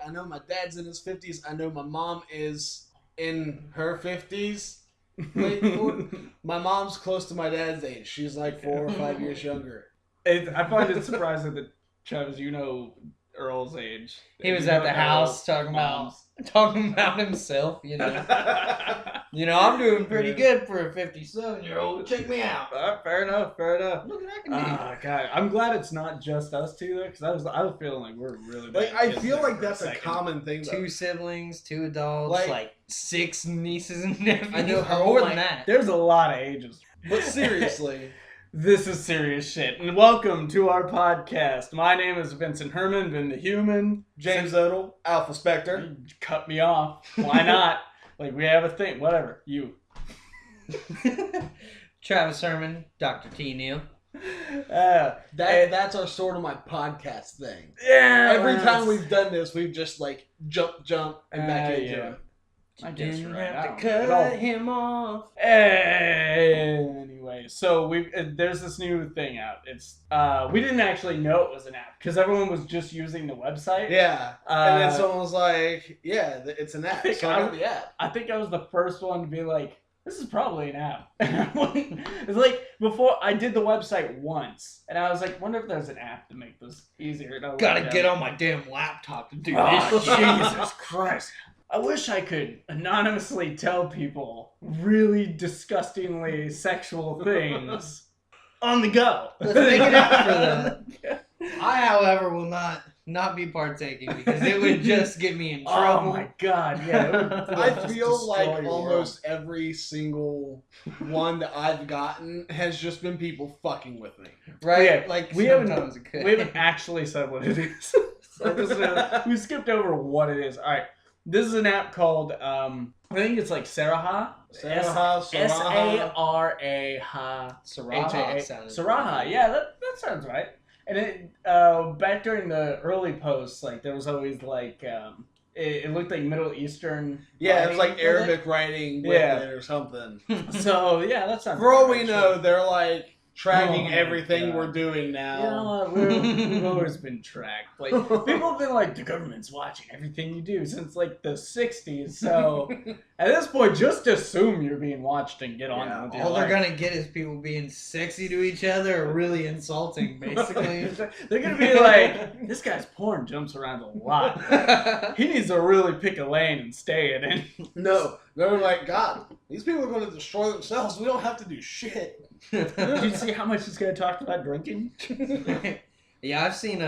I know my dad's in his 50s. I know my mom is in her 50s. My mom's close to my dad's age. She's like 4 or 5 years younger. I find it surprising that, Travis, you know Earl's age. He was at the house talking about himself, you know. I'm doing pretty good for a 57-year-old. Check me out. Fair enough. Look what I can do. God, I'm glad it's not just us two though, because I was feeling like we're really bad. I feel like that's a common thing. Though. 2 siblings, 2 adults, like 6 nieces and nephews. I know how more than that. There's a lot of ages. But seriously. This is serious shit, and welcome to our podcast. My name is Vincent Herman, Vin The Human. James Odle, Alpha Spectre. You cut me off. Why not? Like, we have a thing. Whatever. You. Travis Herman, Dr. T. Neal. That's our sort of my podcast thing. Yeah. Every time we've done this, we've just like jump and back into it. I guess you're right. Have to cut him off. Anyway, so there's this new thing out. It's we didn't actually know it was an app because everyone was just using the website. Yeah, and then someone was like, "Yeah, it's an app." So I got the app. I think I was the first one to be like, "This is probably an app." It's like before I did the website once, and I was like, "Wonder if there's an app to make this easier." Gotta get on my damn laptop to do this. this. Jesus Christ. I wish I could anonymously tell people really disgustingly sexual things on the go. Let's make it up for them. I, however, will not be partaking because it would just get me in trouble. Oh my god, yeah. I feel like almost every single one that I've gotten has just been people fucking with me. Right? Yeah, like we haven't actually said what it is. So we skipped over what it is. Alright. This is an app called, I think it's like Sarahah. Sarahah. Sarahah. Sarahah. Yeah, that sounds right. And it back during the early posts, like there was always like it looked like Middle Eastern. Yeah, it was like Arabic writing with it or something. So yeah, that sounds. For all we know, they're like tracking everything we're doing now. You know what? We've always been tracked. Like people have been like, the government's watching everything you do since like the 60s. So at this point, just assume you're being watched and get on with your all life. They're gonna get is people being sexy to each other or really insulting, basically. They're gonna be like, this guy's porn jumps around a lot. He needs to really pick a lane and stay in it. No, they're like, God, these people are going to destroy themselves. We don't have to do shit. Did you see how much this guy talked about drinking? Yeah, I've seen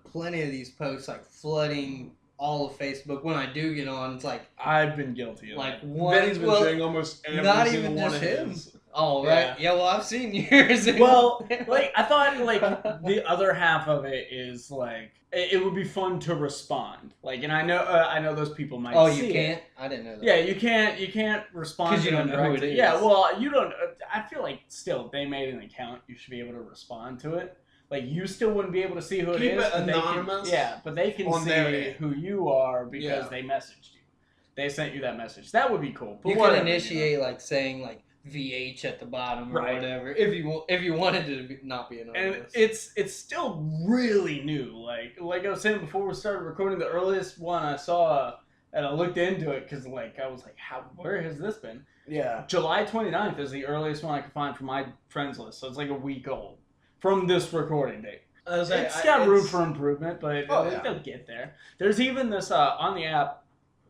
plenty of these posts like flooding all of Facebook. When I do get on, it's like I've been guilty of like that. Benny's been sharing almost every not single even one just of him. his. Oh right, yeah. Well, I've seen yours. Well, like I thought, like the other half of it is like it would be fun to respond. Like, and I know those people might. Oh, see you can't. It. I didn't know that. Yeah, you can't respond because you don't know who it is. Yeah, well, you don't. I feel like still, if they made an account, you should be able to respond to it. Like you still wouldn't be able to see who it is. Keep it anonymous. But they can see who you are because they messaged you. They sent you that message. That would be cool. But you could initiate like saying like VH at the bottom or whatever if you wanted to not be anonymous. And it's still really new. Like I was saying before we started recording, the earliest one I saw, and I looked into it because like I was like, where has this been? Yeah. July 29th is the earliest one I could find from my friends list, so it's like a week old from this recording date. It's got room for improvement, but they'll get there. There's even this on the app.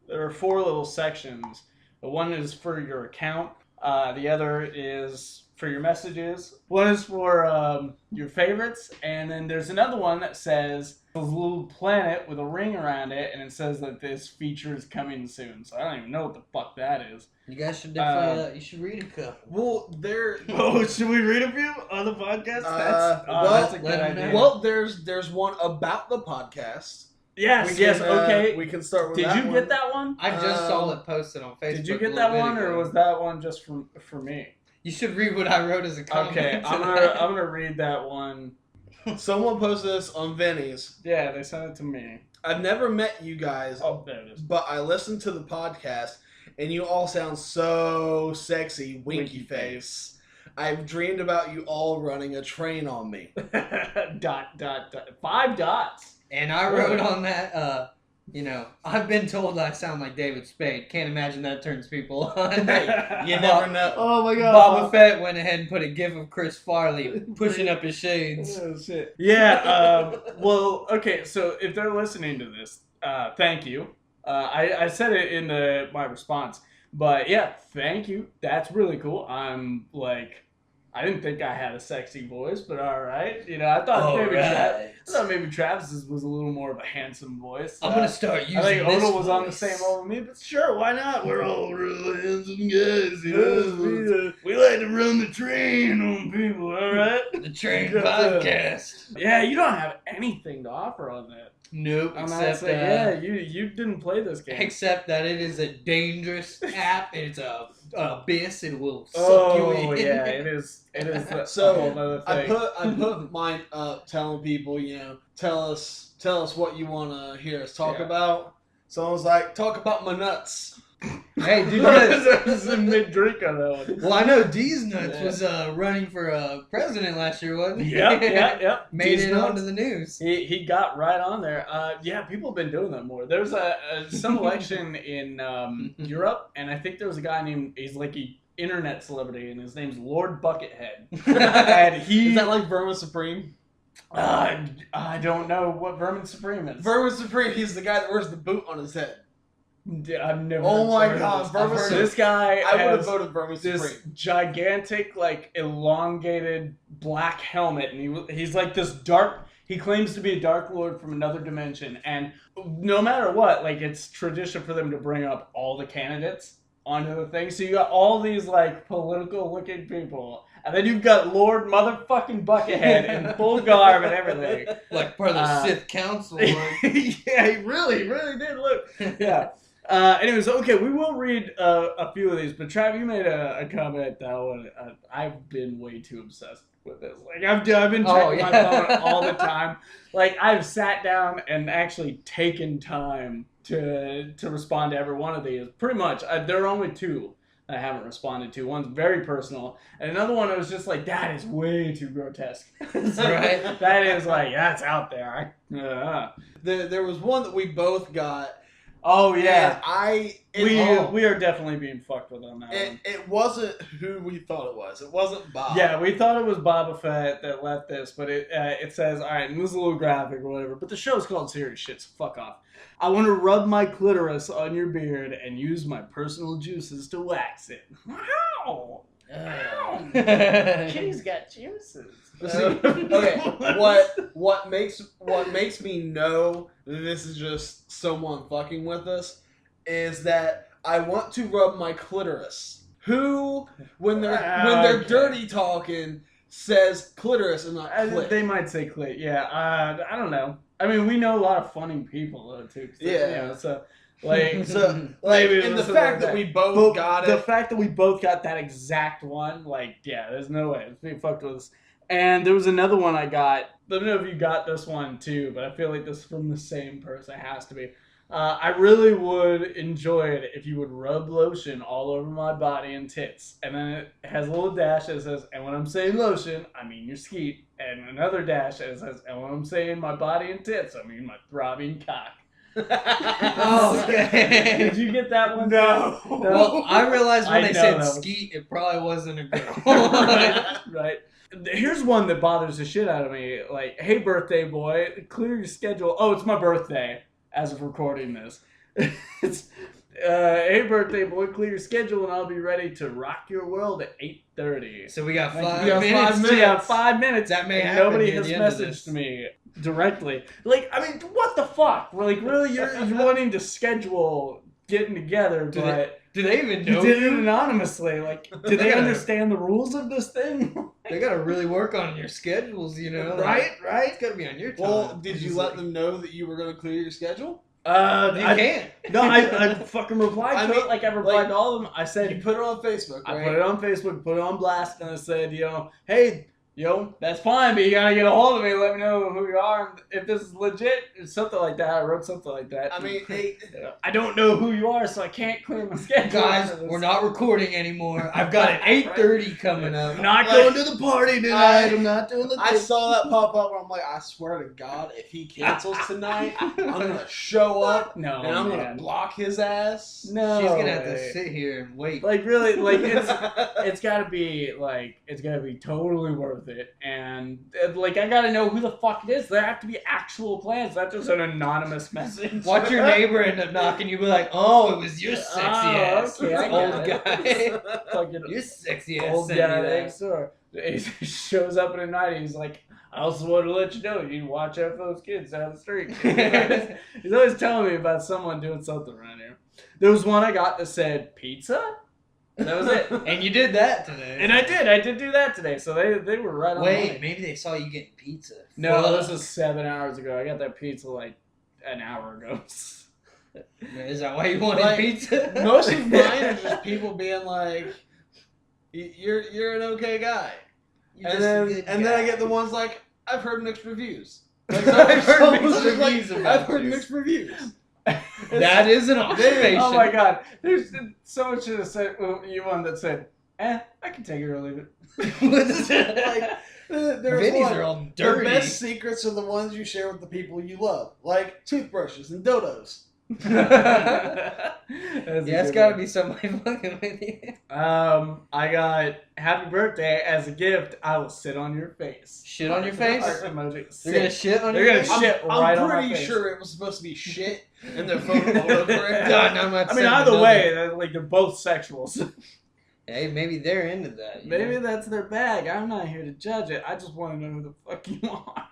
There are 4 little sections. The one is for your account. The other is for your messages. One is for your favorites, and then there's another one that says a little planet with a ring around it, and it says that this feature is coming soon. So I don't even know what the fuck that is. You guys should definitely you should read a couple. Well, should we read a few on the podcast? That's a good idea. Well, there's one about the podcast. Yes, okay. We can start with Did that you one. get that one? I just saw it posted on Facebook. Did you get that one, or was that one just for me? You should read what I wrote as a comment. Okay, I'm gonna read that one. Someone posted this on Vinny's. Yeah, they sent it to me. I've never met you guys, there it is. but I listened to the podcast, and you all sound so sexy, winky face. I've dreamed about you all running a train on me. ... 5 dots. And I wrote on that, You know, I've been told I sound like David Spade. Can't imagine that turns people on. You never know. Oh my god. Boba Fett went ahead and put a gif of Chris Farley pushing up his shades. Oh, shit. Yeah, well, okay, so if they're listening to this, thank you. I said it in my response, but yeah, thank you. That's really cool. I'm like, I didn't think I had a sexy voice, but all right. You know, I thought maybe Travis's was a little more of a handsome voice. I'm gonna start using. I think this Odle was voice. on the same level with me, but sure, why not? We're all real handsome guys, you know. We like to run the train on people, all right? The Train Podcast. Yeah, you don't have anything to offer on that. Nope. Except that, you didn't play this game. Except that it is a dangerous app. It's a abyss. It will suck you in. Oh yeah, it is. It is. So I put mine up, telling people, you know, tell us what you want to hear us talk about. Someone was like, talk about my nuts. Hey, dude, this is a mid-drink on that one. well, I know D's Nuts was running for president last year, wasn't he? Yep. Made D's it Nuts. onto the news. He got right on there. Yeah, people have been doing that more. There's some election in Europe, and I think there was a guy named, he's like an internet celebrity, and his name's Lord Buckethead. And Is that like Vermin Supreme? I don't know what Vermin Supreme is. Vermin Supreme, he's the guy that wears the boot on his head. I've never. Oh my heard god, of Vermin this. Supreme. This guy I would have has voted Vermin this Supreme. gigantic, like, elongated black helmet, and he's like this dark. He claims to be a Dark Lord from another dimension, and no matter what, like, it's tradition for them to bring up all the candidates onto the thing. So you got all these like political-looking people. And then you've got Lord motherfucking Buckethead in full garb and everything. Like part of the Sith Council. Like. Yeah, he really did look. Yeah. Anyways, okay, we will read a few of these, but Trav, you made a comment that one. I've been way too obsessed with this. Like, I've been checking my phone all the time. Like, I've sat down and actually taken time to respond to every one of these. Pretty much. There are only two I haven't responded to. One's very personal, and another one I was just like, that is way too grotesque. Right? That is like, that's out there. There was one that we both got. Oh yeah, We are definitely being fucked with on that one. It wasn't who we thought it was. It wasn't Bob. Yeah, we thought it was Boba Fett that left this, but it says, all right, and this is a little graphic or whatever, but the show's called Serious Shit, so fuck off. I want to rub my clitoris on your beard and use my personal juices to wax it. Wow! Kitty's got juices. Okay, what makes me know that this is just someone fucking with us is that I want to rub my clitoris. Who, when they're dirty talking, says clitoris and not clit? They might say clit. Yeah. I don't know. I mean, we know a lot of funny people though too. Yeah. You know, so like and the like fact that we both got the it. fact that we both got that exact one, like, yeah, there's no way it's being fucked with us. And there was another one I got. I don't know if you got this one too, but I feel like this is from the same person. It has to be. I really would enjoy it if you would rub lotion all over my body and tits. And then it has a little dash that says, and when I'm saying lotion, I mean your skeet. And another dash that says, and when I'm saying my body and tits, I mean my throbbing cock. Oh, okay. Did you get that one? No. Well, I realized when I they know said that was- skeet, it probably wasn't a girl. Right. Here's one that bothers the shit out of me. Like, hey, birthday boy, clear your schedule. Oh, it's my birthday as of recording this. It's, hey, birthday boy, clear your schedule and I'll be ready to rock your world at 8:30. So we got Thank you. 5 We got minutes. 5 minutes. Yeah, 5 minutes. That may and happen nobody near has the end of this. messaged me directly. Like, I mean, what the fuck? Like, really, you're wanting to schedule getting together, but Do they even you know did it you? anonymously. Like, do they understand the rules of this thing? They gotta really work on your schedules, you know? Right? It's gotta be on your time. Well, did you let them know that you were going to clear your schedule? You can't. No, I fucking replied to it like I replied to all of them. I said, You put it on Facebook, I right? put it on Facebook, put it on blast, and I said, you know, hey, yo, that's fine, but you gotta get a hold of me. Let me know who you are. If this is legit, or something like that. I wrote something like that. I mean, I don't know who you are, so I can't clear my schedule. Guys, we're not recording anymore. I've got an 8:30 coming up. I'm not going to the party tonight. I'm not doing the I saw that pop up and I'm like, I swear to God, if he cancels tonight, I'm gonna show up and I'm gonna block his ass. No, she's gonna have to sit here and wait. Like really, like it's gotta be totally worth it, and like I gotta know who the fuck it is. There have to be actual plans, not just an anonymous message. Watch your neighbor end up knocking you, be like, oh, it was your sexy ass, okay, old guy. Fucking Your sexy ass. old guy next door. He shows up in the night and he's like, I also want to let you know you watch out for those kids down the street. He's always telling me about someone doing something around here. There was one I got that said pizza. And that was it. And you did that today. And I did do that today. So they were right on. Wait, maybe they saw you getting pizza. No, this was 7 hours ago. I got that pizza like an hour ago. Is that why you wanted pizza? Most of mine are just people being like, "You're an okay guy," and then I get the ones like, "I've heard mixed reviews." Like, I've heard mixed reviews like, about I've heard you. mixed reviews. That is an observation. Oh my god! There's someone should have said you one that said, I can take it or leave it. Vinny's are all dirty. The best secrets are the ones you share with the people you love, like toothbrushes and dodos. Yeah, it's gotta be somebody fucking with you. I got happy birthday as a gift. I will sit on your face. Shit on your face? Emoji. They're gonna shit on They're your gonna face? shit right on my I'm pretty face. sure it was supposed to be shit, and they're phoning all over it. God, no, I'm not I mean, saying either another. way, they're both sexuals. Hey, maybe they're into that. Maybe that's their bag. I'm not here to judge it. I just want to know who the fuck you are.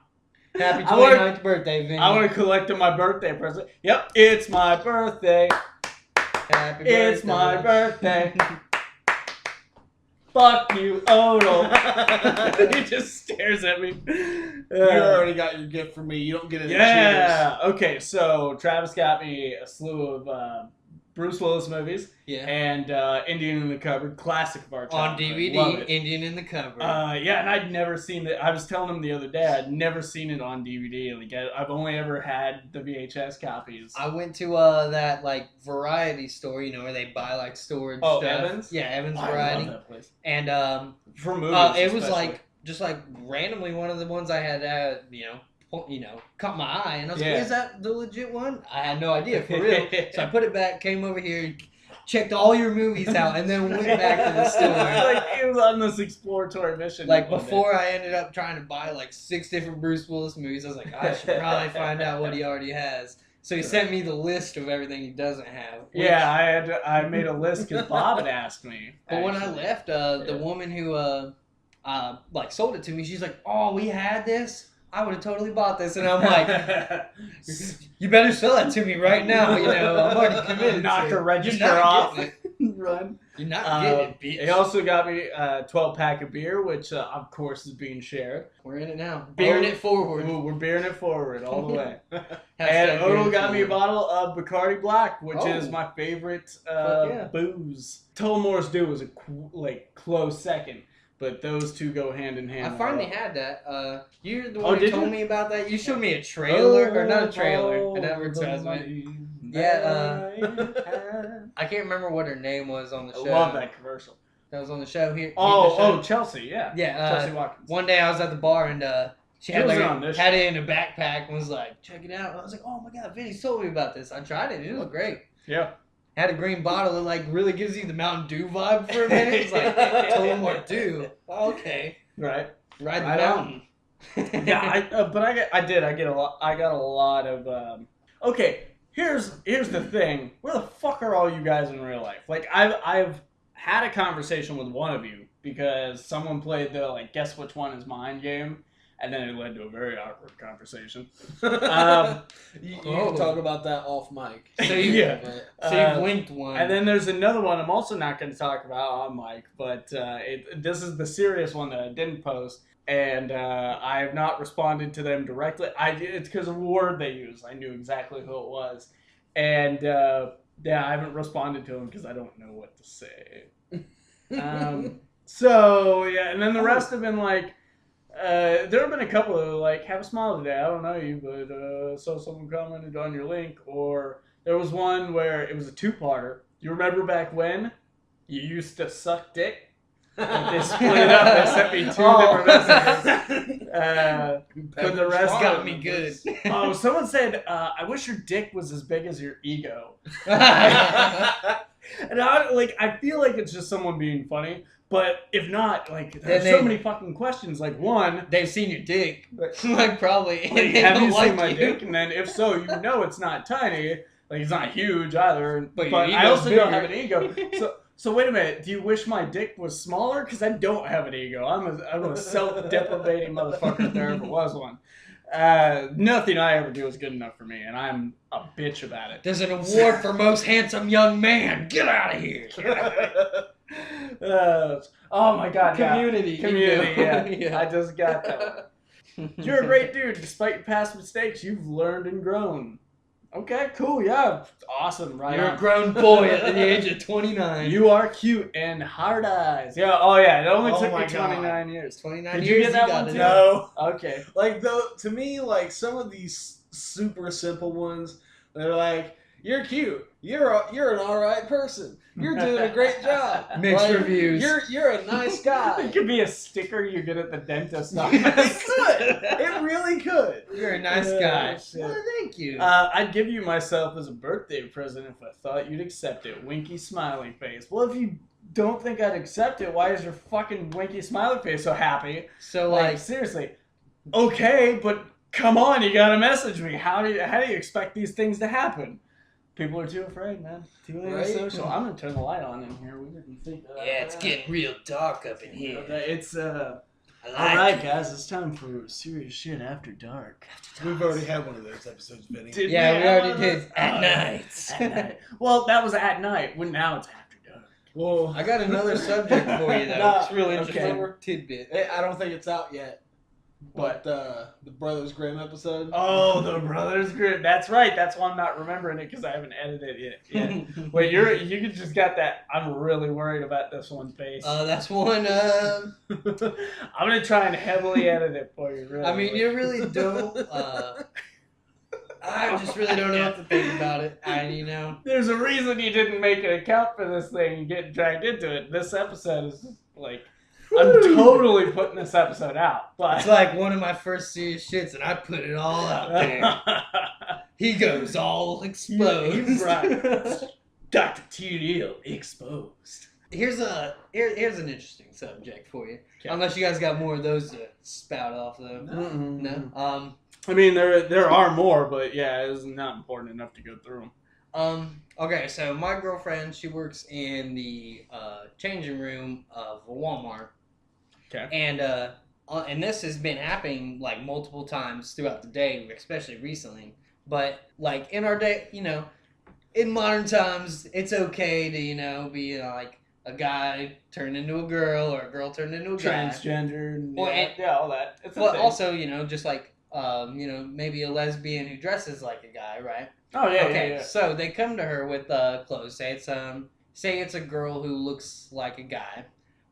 Happy 29th birthday, Vinny. I want to collect my birthday present. Yep, it's my birthday. Happy birthday. It's my birthday. Fuck you, Odle. He just stares at me. You already got your gift from me. You don't get any cheaters. Yeah. Okay, so Travis got me a slew of Bruce Willis movies. Yeah. And Indian in the Cupboard, classic of our On childhood. Love DVD, it. Indian in the Cupboard. Yeah, and I'd never seen it. I was telling him the other day, I'd never seen it on DVD. Like, I've only ever had the VHS copies. I went to that like variety store, you know, where they buy like storage Oh, stuff. Evans? Yeah, Evans I Variety. love that place. And For movies, it was especially. like just like randomly one of the ones I had, caught my eye, and I was like, "Is that the legit one?" I had no idea for real. So I put it back, came over here, checked all your movies out, and then went back to the store. Like, it was on this exploratory mission. Like before I ended up trying to buy like 6 different Bruce Willis movies, I was like, I should probably find out what he already has. So he sent me the list of everything he doesn't have. Yeah, I made a list because Bob had asked me. But when I left, the woman who like sold it to me, she's like, "Oh, we had this. I would have totally bought this," and I'm like, "You better sell that to me right now." You know, I'm already committed. Knock the register You're not off. getting Run. You're not getting it, bitch. He also got me a 12-pack of beer, which of course is being shared. We're in it now. Bearing it forward. Ooh, we're bearing it forward all the way. Hashtag And bearing Odle it got me a forward. bottle of Bacardi Black, which Oh. is my favorite Fuck yeah. booze. Tullamore Dew was a close second, but those two go hand in hand. I finally had that. You're the Oh, one who did told you? me about that. You showed me a trailer, or not a trailer, an advertisement. Yeah, I can't remember what her name was on the I show. love that commercial. That was on the show here. Oh, Chelsea, yeah. Yeah, Chelsea Watkins. one day I was at the bar and she had, wasn't like, on this had it in a backpack and was like, "Check it out." And I was like, "Oh my god, Vinny told me about this." I tried it. It was great. Yeah. Had a green bottle that like really gives you the Mountain Dew vibe for a minute. It's like Tullamore Dew. Okay, Right. ride the Right mountain. Yeah, I got a lot of. Okay, here's the thing. Where the fuck are all you guys in real life? Like, I've had a conversation with one of you because someone played the like guess which one is mine game, and then it led to a very awkward conversation. You can talk about that off mic. So you, Yeah. so you've linked one. And then there's another one I'm also not going to talk about on mic, but this is the serious one that I didn't post, and I have not responded to them directly. It's because of a word they used. I knew exactly who it was, and I haven't responded to them because I don't know what to say. So yeah, and then the rest have been like There have been a couple of like, have a smile today. I don't know you, but saw someone commented on your link. Or there was one where it was a two-parter. You remember back when you used to suck dick? Like they split it up. They sent me two different messages. But the rest got me good. Oh, someone said, "I wish your dick was as big as your ego." And I feel like it's just someone being funny. But if not, like, there's so many fucking questions. Like, one, they've seen your dick. Like, probably. Like, have you seen my dick? And then, if so, you know it's not tiny. Like, it's not huge either. But I also don't have an ego. So wait a minute. Do you wish my dick was smaller? Because I don't have an ego. I'm a self-deprivating motherfucker if there ever was one. Nothing I ever do is good enough for me, and I'm a bitch about it. There's an award for most handsome young man. Get out of here. Oh my God! Community, yeah. I just got that one. You're a great dude. Despite your past mistakes, you've learned and grown. Okay, cool, yeah. Awesome, right? You're a grown boy at the age of 29. You are cute and hard eyes. Yeah, oh yeah, it only took me 29 years. 29 Did years. you get that one too? No. Okay. Like, though, to me, like, some of these super simple ones, they're like, you're cute. You're an alright person. You're doing a great job. Mixed like, reviews. You're a nice guy. It could be a sticker you get at the dentist It office. could. It really could. You're a nice guy. Shit. Well, thank you. I'd give you myself as a birthday present if I thought you'd accept it. Winky smiley face. Well, if you don't think I'd accept it, why is your fucking winky smiley face so happy? So, Like, seriously. Okay, but come on, you gotta message me. How do you expect these things to happen? People are too afraid, man. Too antisocial. I'm gonna turn the light on in here. We didn't think. Yeah, it's getting real dark up in here. It's all right, guys. It's time for serious shit after dark. We've already had one of those episodes, Vinny. We already did. At night. At night. Well, that was at night. When now it's after dark. Well, I got another subject for you though. Nah, It's real interesting. okay. Tidbit. I don't think it's out yet. But the Brothers Grimm episode. Oh, the Brothers Grimm. That's right. That's why I'm not remembering it because I haven't edited it yet. Wait, you just got that. I'm really worried about this one face. That's one. I'm gonna try and heavily edit it for you. Really. I mean, you really don't. I just really don't know what to think about it. There's a reason you didn't make an account for this thing and get dragged into it. This episode is like. I'm totally putting this episode out. But it's like one of my first serious shits, and I put it all out there. He goes all exposed. Right. Dr. T.D.L. exposed. Here's an interesting subject for you. Okay. Unless you guys got more of those to spout off, though. No. I mean, there are more, but yeah, it's not important enough to go through them. Okay, so my girlfriend, she works in the changing room of a Walmart. Okay. And this has been happening like multiple times throughout the day, especially recently. But like in our day, in modern times, it's okay to be like a guy turned into a girl or a girl turned into a guy. Transgender. Well, all that. It's well, also just like maybe a lesbian who dresses like a guy, right? Oh yeah. Okay, yeah. So they come to her with clothes. Say it's a girl who looks like a guy.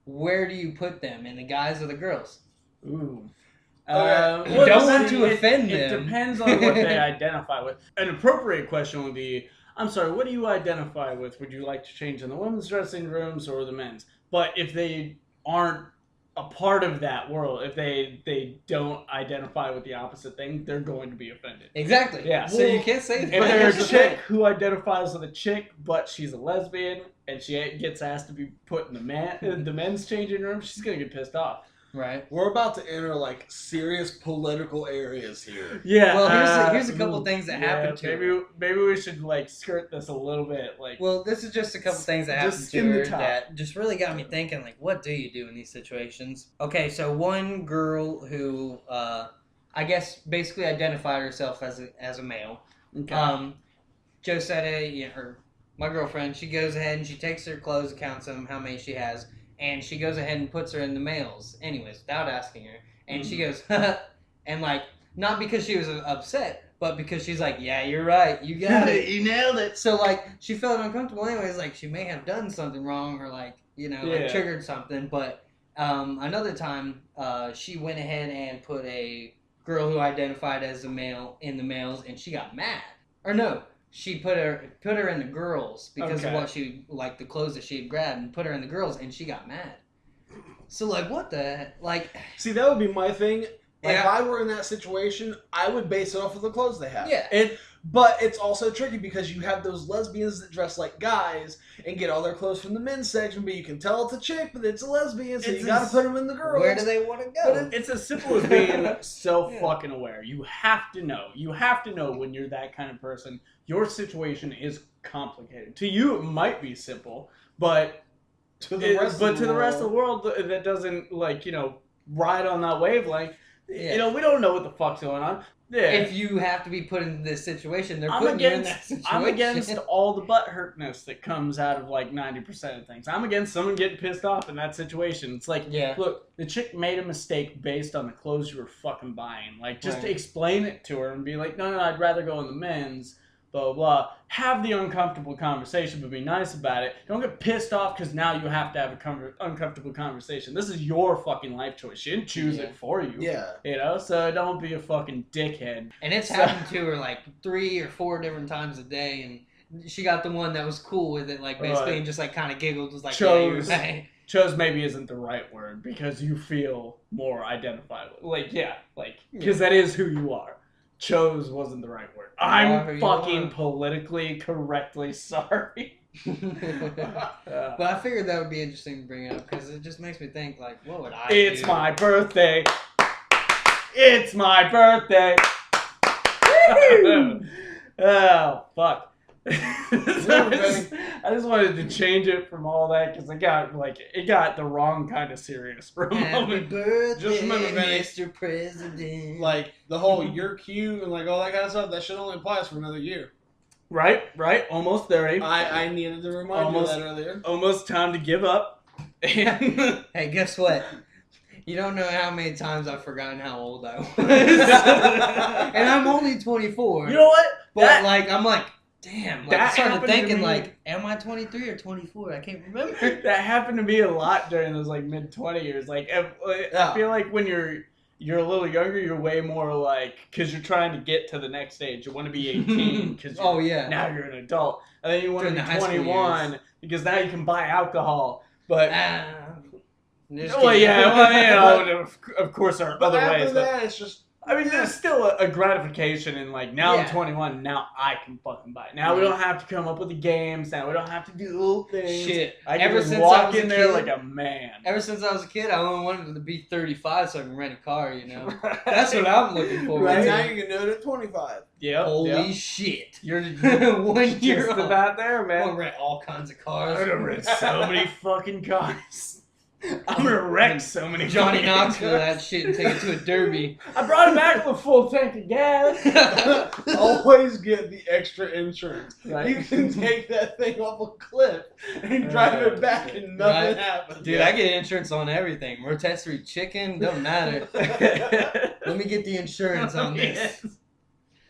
Where do you put them? In the guys or the girls? Ooh. You don't want to offend them. It depends on what they identify with. An appropriate question would be, I'm sorry, what do you identify with? Would you like to change in the women's dressing rooms or the men's? But if they aren't a part of that world, if they don't identify with the opposite thing, they're going to be offended. Exactly. Yeah. So you can't say that. If there's a chick who identifies with a chick, but she's a lesbian, and she gets asked to be put in the men's changing room, she's going to get pissed off. Right. We're about to enter like serious political areas here. Yeah. Well, here's a couple things that happened to her. Maybe we should like skirt this a little bit. Like. Well, this is just a couple things that happened to her that just really got me thinking. Like, what do you do in these situations? Okay, so one girl who I guess basically identified herself as a male. Okay. Josetta, my girlfriend, she goes ahead and she takes her clothes, counts them, how many she has. And she goes ahead and puts her in the males, anyways, without asking her. And she goes, and like, not because she was upset, but because she's like, yeah, you're right, you got it, you nailed it. So like, she felt uncomfortable anyways, like she may have done something wrong or like, like triggered something, but Another time, she went ahead and put a girl who identified as a male in the males, and she got mad. Or no, she put her in the girls because of what she like the clothes that she had grabbed, and put her in the girls, and she got mad. So like, what the like? See, that would be my thing. Like, if I were in that situation, I would base it off of the clothes they have. Yeah. But it's also tricky because you have those lesbians that dress like guys and get all their clothes from the men's section, but you can tell it's a chick, but it's a lesbian, so you gotta put them in the girls. Where do they want to go? It's as simple as being fucking aware. You have to know. You have to know when you're that kind of person. Your situation is complicated. To you, it might be simple, but to the rest of the world that doesn't, like, ride on that wavelength, we don't know what the fuck's going on. Yeah. If you have to be put in this situation, they're putting you in that situation. I'm against all the butthurtness that comes out of like 90% of things. I'm against someone getting pissed off in that situation. It's like, look, the chick made a mistake based on the clothes you were fucking buying. Like, just explain it to her and be like, no, I'd rather go in the men's. Blah, blah, blah. Have the uncomfortable conversation, but be nice about it. Don't get pissed off because now you have to have an uncomfortable conversation. This is your fucking life choice. She didn't choose it for you. Yeah. So don't be a fucking dickhead. And it's happened to her like 3 or 4 different times a day, and she got the one that was cool with it, like basically, and just like kind of giggled, was like, chose maybe isn't the right word because you feel more identified with. Because that is who you are. Chose wasn't the right word. I'm fucking politically correctly sorry. But I figured that would be interesting to bring up because it just makes me think, like, what would I It's do? my birthday. It's my birthday. Oh, fuck. I just wanted to change it from all that because it got the wrong kind of serious for a moment. Happy birthday, just remember, Vinny, Mr. President. Like, the whole you're cute and like all that kind of stuff, that shit only applies for another year. Right. Almost 30. I needed to remind you of that earlier. Almost time to give up. Hey, guess what? You don't know how many times I've forgotten how old I was. And I'm only 24. You know what? But I'm like, damn. Like, I started thinking, like, am I 23 or 24? I can't remember. That happened to me a lot during those, like, mid-20 years. Like, I feel like when you're a little younger, you're way more, like, because you're trying to get to the next stage. You want to be 18 because now you're an adult. And then you want to be 21 because now you can buy alcohol. But... of course there are other ways. But it's just... I mean, there's still a gratification in, like, now I'm 21, now I can fucking buy it. Now we don't have to come up with the games, now we don't have to do little things. Shit. I can just walk in there like a man. Ever since I was a kid, I only wanted to be 35 so I can rent a car, That's what I'm looking for. Right now you can do it at 25. Yep. Holy shit. You're 1 year just about there, man. I'm gonna rent all kinds of cars. I'm gonna rent so many fucking cars. I'm gonna wreck so many Johnny Knoxville that shit and take it to a derby. I brought it back with a full tank of gas. Always get the extra insurance. Right. You can take that thing off a cliff and drive it back and nothing happens. Dude, I get insurance on everything. Rotisserie chicken, don't matter. Let me get the insurance on this.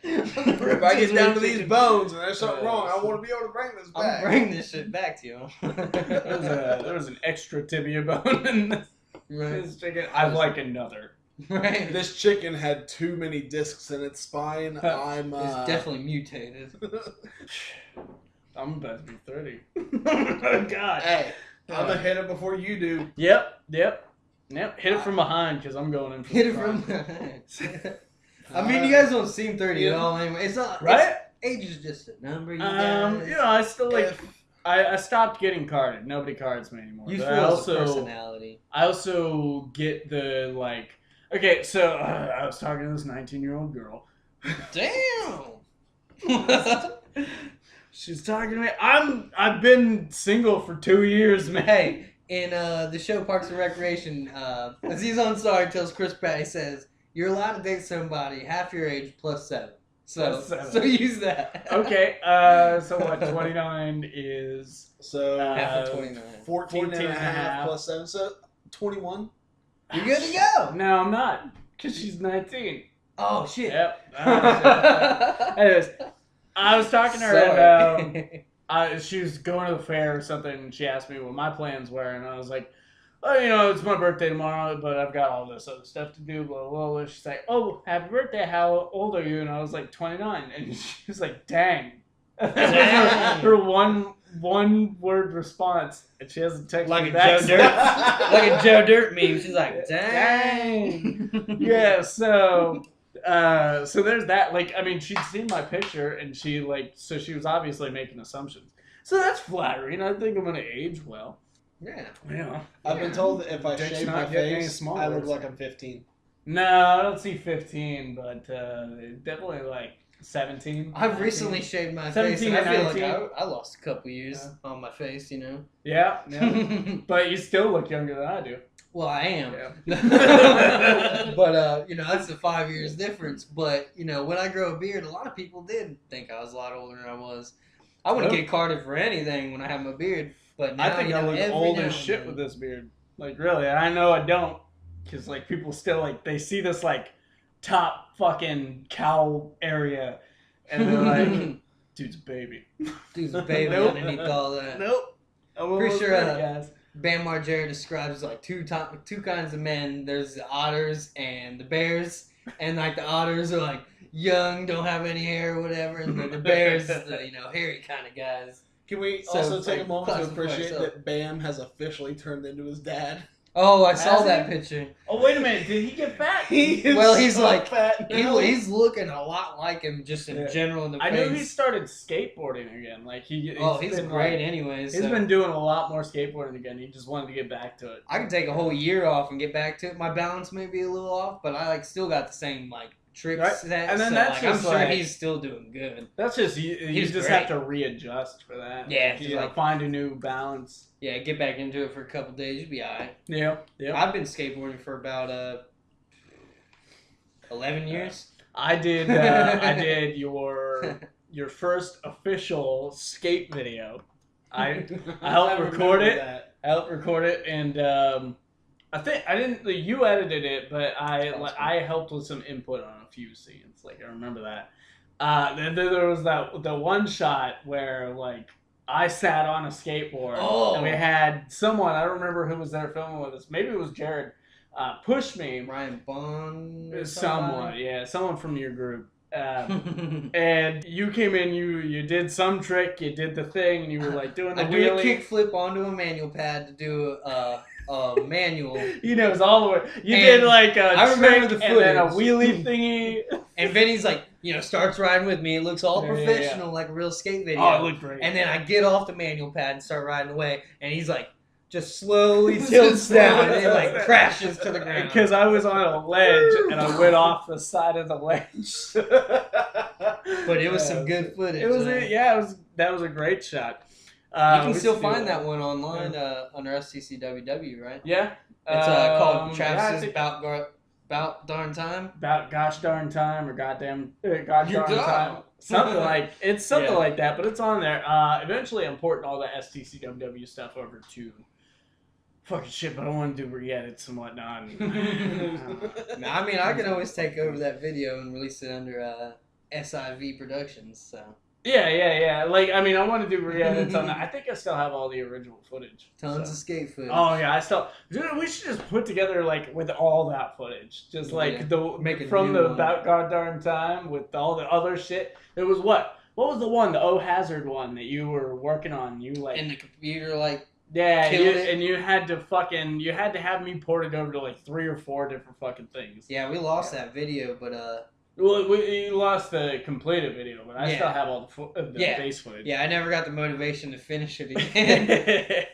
If I get down to these bones and there's something wrong, I want to be able to bring this back. I'll bring this shit back to you. There was an extra tibia bone in this chicken. I'd like another. Right. This chicken had too many discs in its spine. It's definitely mutated. I'm about to be 30. Oh, God. Hey, I'm going to hit it before you do. Yep. Hit it from behind because I'm going in for Hit it from behind. I mean, you guys don't seem 30 at all anyway. It's not, right? Age is just a number, you guys. I still I stopped getting carded. Nobody cards me anymore. You feel as a personality. I also get the, like... Okay, so I was talking to this 19-year-old girl. Damn! She's talking to me. I've been single for 2 years, man. Hey, in the show Parks and Recreation, Aziz Ansari tells Chris Pratt, he says, you're allowed to date somebody half your age plus 7. So use that. Okay, so what, 29 is... So half of 29. 14 and a half plus 7, so 21. You're good to go. No, I'm not, because she's 19. Oh, shit. Yep. Anyways, I was talking to her, and she was going to the fair or something, and she asked me what my plans were, and I was like, oh, you know, it's my birthday tomorrow, but I've got all this other stuff to do, blah, blah, blah. She's like, oh, happy birthday, how old are you? And I was like, 29. And she was like, dang. Dang. Her one word response, and she hasn't texted like me a back. Joe Dirt, like a Joe Dirt meme. She's like, dang. Yeah, so there's that. Like, I mean, she'd seen my picture, and she was obviously making assumptions. So that's flattering. I think I'm gonna age well. Yeah. Yeah. I've been told that if I Dick's shave my not getting any face, smaller, I look so. like I'm 15. No, I don't see 15, but definitely like 17. I've 19. recently shaved my 17 face, and I feel like 19. I lost a couple years on my face, you know. Yeah. But you still look younger than I do. Well, I am. Yeah. But, you know, that's the 5 years difference. But, you know, when I grow a beard, a lot of people did think I was a lot older than I was. I wouldn't get carded for anything when I have my beard. But now, I think I look old as shit with this beard. Like, really. I know I don't. Because, like, people still, like, they see this, like, top fucking cowl area. And they're like, dude's a baby. Dude's a baby underneath all that. Nope. I'm Pretty sure guys. Bam Margera describes like two kinds of men. There's the otters and the bears, and like the otters are like young, don't have any hair or whatever, and the bears, the hairy kind of guys. Can we So also it's take like a moment to classify appreciate yourself. that Bam has officially turned into his dad? Oh, I saw Has that he? picture. Oh, wait a minute. Did he get fat? Well, he's so like fat now. he's looking a lot like him just in general in the I face. knew he started skateboarding again. Like he's been, great like, anyways. He's been doing a lot more skateboarding again. He just wanted to get back to it. I can take a whole year off and get back to it. My balance may be a little off, but I still got the same tricks. Right. That, And then so, that's I'm just, sure like- he's still doing good. That's just you He's just great. have to readjust for that. Yeah, Like, you just, know, find a new balance. Yeah, get back into it for a couple days. You'll be alright. Yeah. I've been skateboarding for about 11 years. I did your first official skate video. I helped record it. I helped record it, and I think I didn't. You edited it, but I helped with some input on a few scenes. Like I remember that. Then there was the one shot where like I sat on a skateboard, and we had someone, I don't remember who was there filming with us. Maybe it was Jared. Push me. Ryan Bond. Someone from your group. And you came in, you did some trick, you did the thing, and you were like doing the wheelie. I did a kickflip onto a manual pad to do a manual. He knows all the way. You did like a I remember trick the and then a footage. wheelie thingy. And Vinny's like, starts riding with me. It looks all professional, like a real skate video. Oh, it looked great. And then I get off the manual pad and start riding away, and he's like, just slowly tilts down and it like crashes to the ground. Because I was on a ledge and I went off the side of the ledge. But it was some good footage. That was a great shot. You can still find that one online under STCWW, right? Yeah. It's called Travis's About Darn Time. About gosh darn time or gosh darn time. Something like that, but it's on there. Eventually I'm porting all the STCWW stuff over to fucking shit, but I want to do re-edits and whatnot. I mean, I can always take over that video and release it under SIV Productions, so. Yeah. Like, I mean, I want to do re-edits on that. I think I still have all the original footage. Tons of skate footage. Oh, yeah, dude, we should just put together, like, with all that footage. Just, like, from the About Goddamn Time with all the other shit. It was what? What was the one? The Oh Hazard one that you were working on? You, like... In the computer, like... Yeah, and you had to have me port it over to, like, 3 or 4 different fucking things. Yeah, we lost that video, but, Well, you lost the completed video, but I still have all the base footage. Yeah, I never got the motivation to finish it again.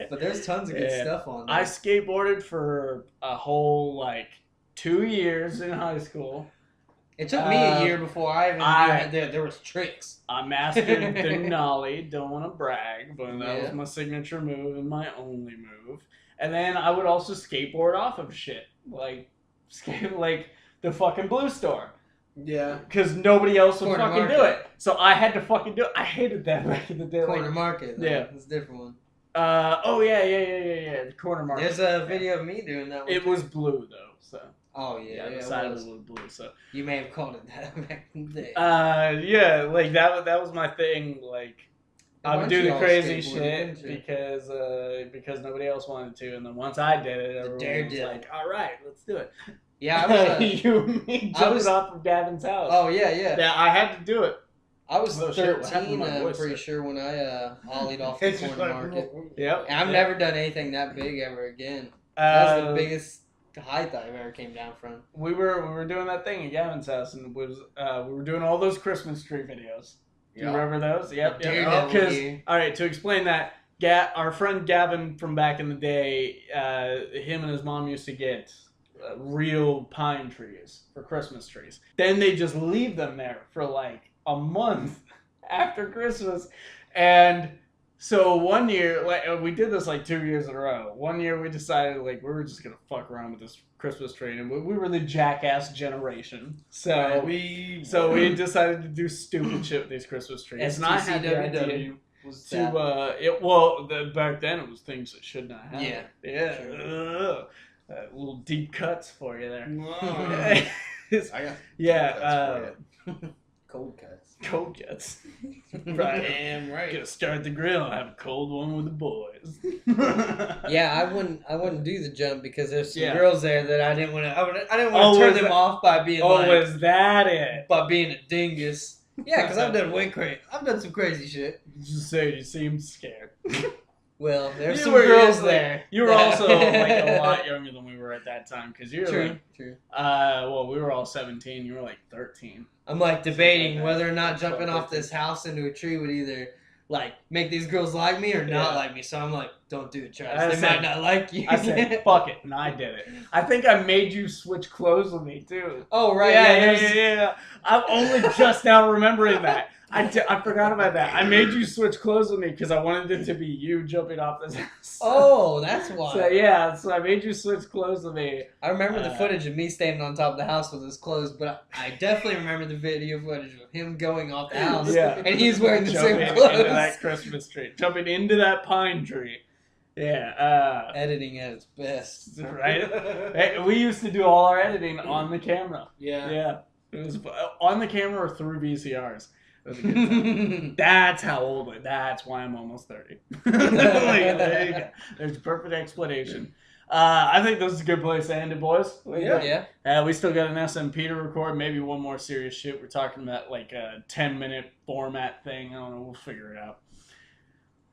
But there's tons of good stuff on there. I skateboarded for a whole, like, 2 years in high school. It took me a year before I even knew there was tricks. I mastered the nollie, don't want to brag, but that was my signature move and my only move. And then I would also skateboard off of shit, like the fucking Blue Store. Yeah. Because nobody else would Corner fucking Market. do it. So I had to fucking do it. I hated that back in the day. Corner Market. Yeah. It's a different one. Yeah. The Corner Market. There's a video of me doing that one. It was blue, though, so. Oh, yeah. The side of it was blue, so. You may have called it that back in the day. Yeah, like, that was my thing, like. I would do the crazy shit because nobody else wanted to, and then once I did it, everyone was like, "All right, let's do it." Yeah, I was. You and me jumping off from Gavin's house. Oh yeah. Yeah, I had to do it. I was 13, I'm pretty sure, when I ollied off the corner market. Yep. And I've never done anything that big ever again. That was the biggest height I've ever came down from. We were doing that thing at Gavin's house, and we were doing all those Christmas tree videos. Do you remember those? Yep. Because all right, to explain that, our friend Gavin from back in the day, him and his mom used to get real pine trees for Christmas trees. Then they just leave them there for like a month after Christmas, and so one year, like, we did this like 2 years in a row. One year we decided like we were just gonna fuck around with this Christmas tree, and we were the jackass generation. So we decided to do stupid shit with these Christmas trees. And I had the idea back then it was things that should not happen. Yeah. Little deep cuts for you there. I got cold cuts. Right. Damn right. Gonna start the grill and have a cold one with the boys. Yeah, I wouldn't do the jump because there's some girls there that I didn't want to turn them off by being was that it? By being a dingus. Yeah, because I've done some crazy shit. Just say you seemed scared. Well, there's some girls there. You were also like a lot younger than we were at that time because you were true. Well, we were all 17. You were like 13. I'm like debating whether or not jumping off this house into a tree would either like make these girls like me or not like me. So I'm like, don't do it, Travis. They might not like you. I said, fuck it, and I did it. I think I made you switch clothes with me too. Oh right, yeah. I'm only just now remembering that. I forgot about that. I made you switch clothes with me because I wanted it to be you jumping off this house. Oh, that's why. So I made you switch clothes with me. I remember the footage of me standing on top of the house with his clothes, but I definitely remember the video footage of him going off the house. Yeah. And he's wearing the same clothes. Into that Christmas tree. Jumping into that pine tree. Yeah. Editing at its best. Right? Hey, we used to do all our editing on the camera. Yeah. It was on the camera or through VCRs. Was a good time. That's how old. That's why I'm almost 30. There you go. There's a perfect explanation. I think this is a good place to end it, boys. Yeah. We still got an SMP to record. Maybe one more serious shit. We're talking about like a 10-minute format thing. I don't know. We'll figure it out.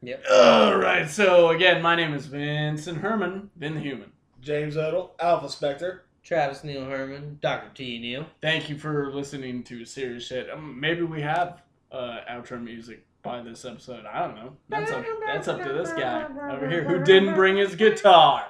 Yep. All right. So again, my name is Vincent Herman, Vin The Human. James Odle, Alpha Spectre. Travis Neil Herman, Dr. T. Neil. Thank you for listening to Serious Shit. Maybe we have outro music by this episode. I don't know. That's up to this guy over here who didn't bring his guitar.